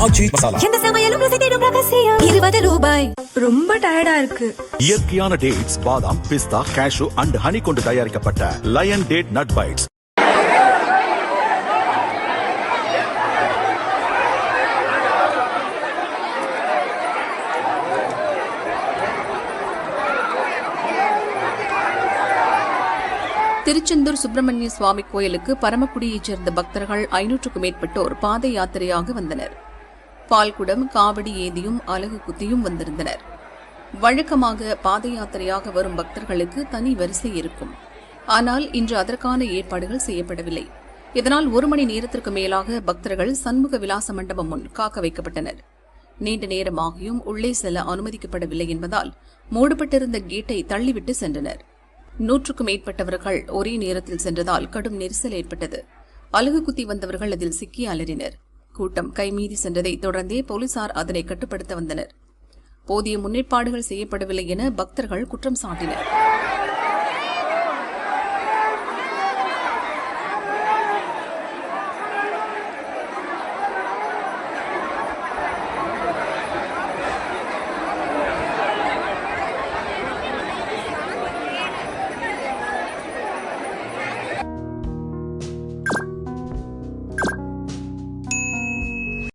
ஆச்சி மசாலா. எந்த சமையலும் ருசி தேடும் ரகசியம். 20 ரூபாய். ரொம்ப டயர்டா இருக்கு. இயற்கையான டேட்ஸ், பாதாம், பிஸ்தா, கேஷு அண்ட் ஹனி கொண்டு தயாரிக்கப்பட்ட Lion date nut bites. Tiruchendur Subramaniya Swami கோயிலுக்கு பரமக்குடியைச் சேர்ந்த பக்தர்கள் 500க்கும் மேற்பட்டோர் பாத யாத்திரையாக வந்தனர். பால்குடம், காவடி ஏந்தியும் அலகு குத்தியும் வந்திருந்தனர். வழக்கமாக பாத யாத்திரையாக வரும் பக்தர்களுக்கு தனி வரிசை இருக்கும். ஆனால் இன்று அதற்கான ஏற்பாடுகள் செய்யப்படவில்லை. இதனால் 1 மணி நேரத்திற்கு மேலாக பக்தர்கள் சண்முக விலாச மண்டபம் முன் காக்க வைக்கப்பட்டனர். நீண்ட நேரமாகியும் உள்ளே செல்ல அனுமதிக்கப்படவில்லை என்பதால் மூடப்பட்டிருந்த கேட்டை தள்ளிவிட்டு சென்றனர். 100க்கும் மேற்பட்டவர்கள் ஒரே நேரத்தில் சென்றதால் கடும் நெரிசல் ஏற்பட்டது. அலகு குத்தி வந்தவர்கள் அதில் சிக்கி அலறினர். கூட்டம் கைமீறி சென்றதை தொடர்ந்தே போலீசார் அதனை கட்டுப்படுத்த வந்தனர். போதிய முன்னேற்பாடுகள் செய்யப்படவில்லை என பக்தர்கள் குற்றம் சாட்டினர்.